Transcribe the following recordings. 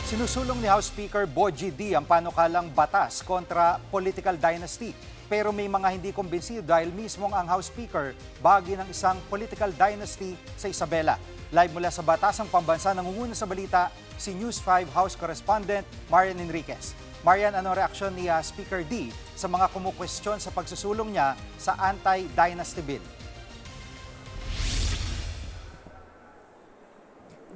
Sinusulong ni House Speaker Bogie D ang panukalang batas kontra political dynasty. Pero may mga hindi kumbinsido dahil mismong ang House Speaker bahagi ng isang political dynasty sa Isabela. Live mula sa Batasang Pambansa, nangunguna sa balita si News 5 House Correspondent Marian Enriquez. Marian, anong reaksyon ni Speaker D sa mga kumukwestiyon sa pagsusulong niya sa anti-dynasty bill?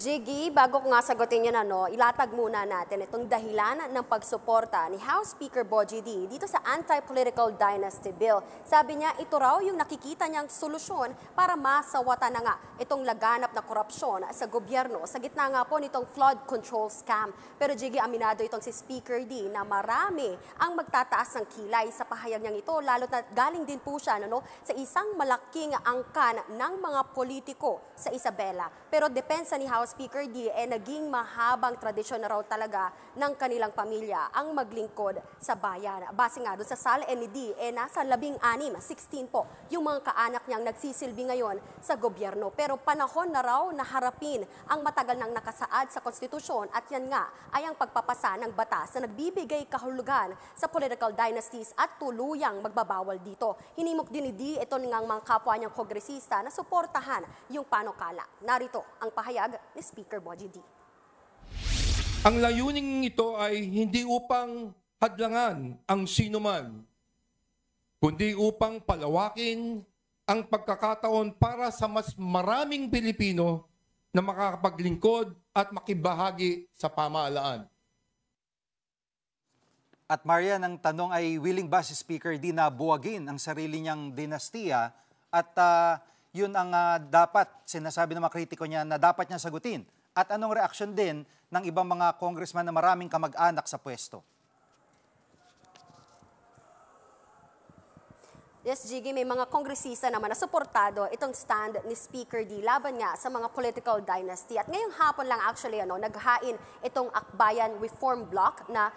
Jiggy, bago ko nga sagutin yun, ilatag muna natin itong dahilan ng pagsuporta ni House Speaker Bogie D dito sa Anti-Political Dynasty Bill. Sabi niya, ito raw yung nakikita niyang solusyon para masawata na nga itong laganap na korupsyon sa gobyerno sa gitna nga po nitong flood control scam. Pero Jiggy, aminado itong si Speaker D na marami ang magtataas ng kilay sa pahayag niyang ito, lalo na galing din po siya sa isang malaking angkan ng mga politiko sa Isabela. Pero depensa ni House Speaker D, naging mahabang tradisyon na raw talaga ng kanilang pamilya ang maglingkod sa bayan. Base nga doon sa salin ni D, nasa 16 po yung mga kaanak niyang nagsisilbi ngayon sa gobyerno. Pero panahon na raw na harapin ang matagal nang nakasaad sa konstitusyon at yan nga ay ang pagpapasa ng batas na nagbibigay kahulugan sa political dynasties at tuluyang magbabawal dito. Hinimok din ni D ito ng mga kapwa niyang kongresista na suportahan yung panukala. Narito ang pahayag ni Speaker Bogie D. Ang layuning ito ay hindi upang hadlangan ang sinuman, kundi upang palawakin ang pagkakataon para sa mas maraming Pilipino na makakapaglingkod at makibahagi sa pamahalaan. At Marian, ang tanong ay willing ba si Speaker D na buwagin ang sarili niyang dinastiya at yun ang dapat sinasabi ng mga kritiko niya na dapat niya sagutin? At anong reaksyon din ng ibang mga congressman na maraming kamag-anak sa pwesto? Yes, Jiggy, may mga kongresista naman na suportado itong stand ni Speaker D laban nga sa mga political dynasty. At ngayong hapon lang actually naghain itong Akbayan Reform Bloc na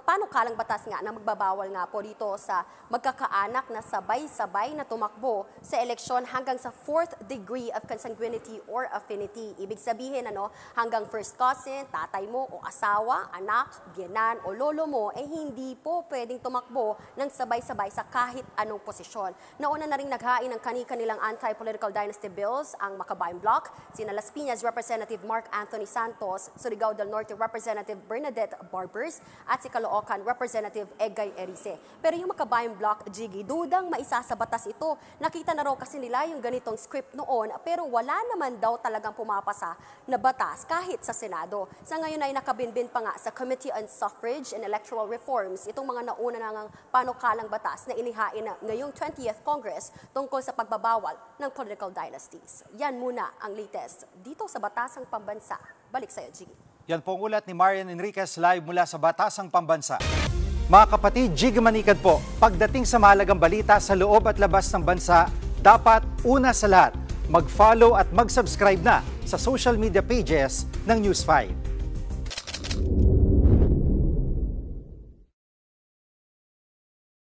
panukalang batas nga na magbabawal nga po dito sa magkakaanak na sabay-sabay na tumakbo sa eleksyon hanggang sa 4th degree of consanguinity or affinity. Ibig sabihin hanggang first cousin, tatay mo o asawa, anak, biyenan o lolo mo hindi po pwedeng tumakbo ng sabay-sabay sa kahit anong posisyon. Nauna na rin naghain ng kani-kanilang anti-political dynasty bills ang Makabayan Bloc, sina Las Piñas Representative Mark Anthony Santos, Surigao del Norte Representative Bernadette Barbers at si Caloocan Representative Egay Erice. Pero yung Makabayan Bloc, Jiggy, dudang maisa sa batas ito. Nakita na raw kasi nila yung ganitong script noon pero wala naman daw talagang pumapasa na batas kahit sa Senado. Sa ngayon ay nakabinbin pa nga sa Committee on Suffrage and Electoral Reforms itong mga nauna nang panukalang batas na inihain na ngayong 20th Congress tungkol sa pagbabawal ng political dynasties. Yan muna ang latest dito sa Batasang Pambansa. Balik sa'yo, Jiggy. Yan po ang ulat ni Marian Enriquez live mula sa Batasang Pambansa. Mga kapatid, Jiggy Manikad po. Pagdating sa mahalagang balita sa loob at labas ng bansa, dapat una sa lahat, mag-follow at mag-subscribe na sa social media pages ng News 5.